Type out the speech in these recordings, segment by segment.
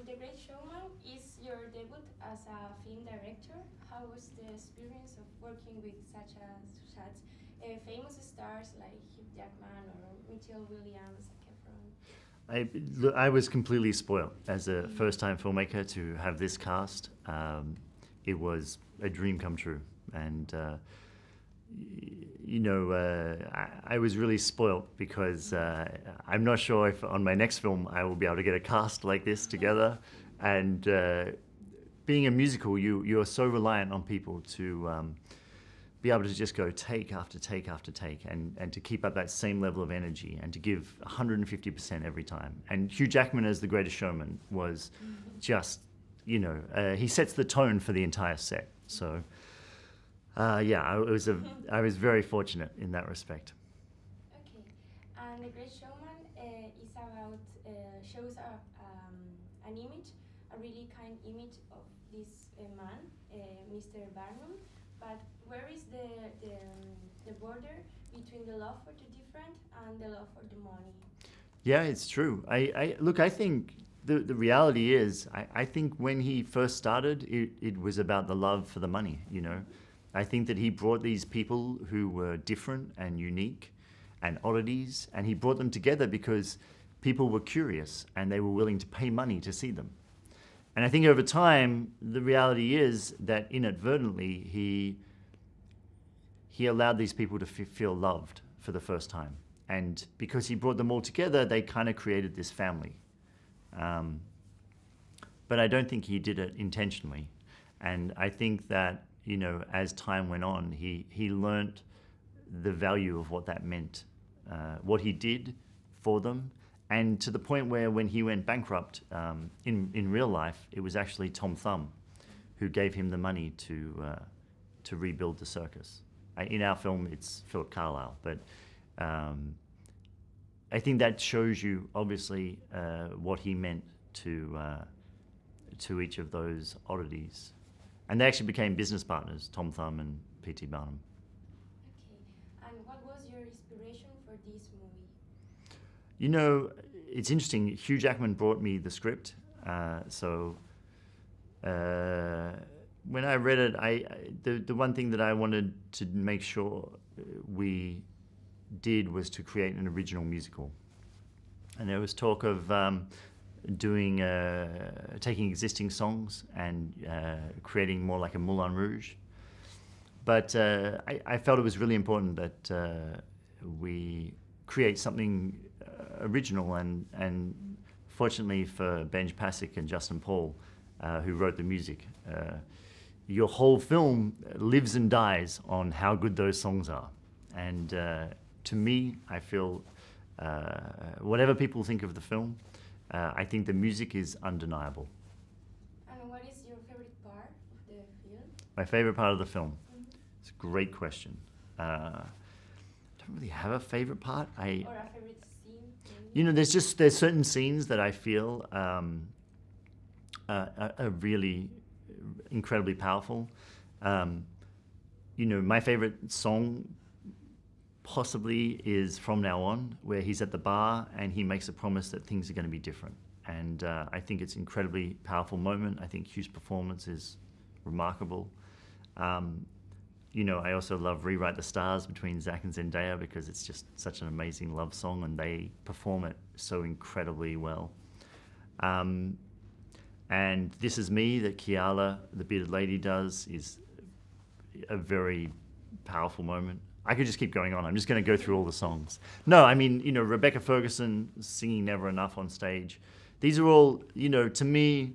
The Great Showman is your debut as a film director. How was the experience of working with such famous stars like Hugh Jackman or Michelle Williams, I was completely spoiled as a first-time filmmaker to have this cast. It was a dream come true, and I was really spoiled because I'm not sure if on my next film I will be able to get a cast like this together. And being a musical, you're so reliant on people to be able to just go take after take after take and to keep up that same level of energy and to give 150% every time. And Hugh Jackman as the Greatest Showman was just, he sets the tone for the entire set. So yeah, I was very fortunate in that respect. Okay, and The Great Showman is about, shows an image, a really kind image of this man, Mr. Barnum. But where is the border between the love for the different and the love for the money? Yeah, it's true. I think the reality is, I think when he first started, it was about the love for the money, I think that he brought these people who were different and unique and oddities, and he brought them together because people were curious and they were willing to pay money to see them. And I think over time, the reality is that inadvertently, he allowed these people to feel loved for the first time. And because he brought them all together, they kind of created this family. But I don't think he did it intentionally. And I think that, as time went on, he learnt the value of what that meant, what he did for them, and to the point where when he went bankrupt in real life, it was actually Tom Thumb who gave him the money to rebuild the circus. In our film, it's Philip Carlyle, but I think that shows you, obviously, what he meant to each of those oddities. And they actually became business partners, Tom Thumb and P.T. Barnum. Okay, and what was your inspiration for this movie? It's interesting, Hugh Jackman brought me the script, so when I read it, the one thing that I wanted to make sure we did was to create an original musical. And there was talk of taking existing songs and creating more like a Moulin Rouge. But I felt it was really important that we create something original, and fortunately for Benj Pasek and Justin Paul, who wrote the music, your whole film lives and dies on how good those songs are. And to me, I feel whatever people think of the film, I think the music is undeniable. And what is your favorite part of the film? My favorite part of the film? It's a great question. I don't really have a favorite part. Or a favorite scene? Maybe? There's certain scenes that I feel are really incredibly powerful. My favorite song possibly is From Now On, where he's at the bar and he makes a promise that things are going to be different. And I think it's an incredibly powerful moment. I think Hugh's performance is remarkable. I also love Rewrite the Stars between Zach and Zendaya because it's just such an amazing love song and they perform it so incredibly well. And This Is Me that Kiala, the bearded lady, does is a very powerful moment. I could just keep going on. I'm just going to go through all the songs. No, I mean, Rebecca Ferguson singing Never Enough on stage. These are all, to me,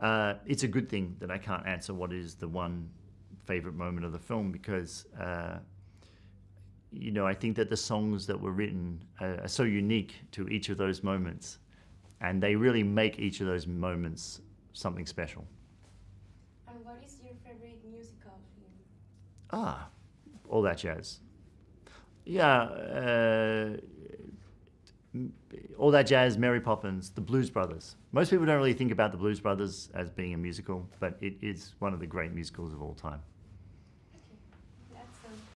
it's a good thing that I can't answer what is the one favorite moment of the film because, I think that the songs that were written are so unique to each of those moments, and they really make each of those moments something special. And what is your favorite musical film? All That Jazz. Yeah, All That Jazz, Mary Poppins, The Blues Brothers. Most people don't really think about The Blues Brothers as being a musical, but it is one of the great musicals of all time.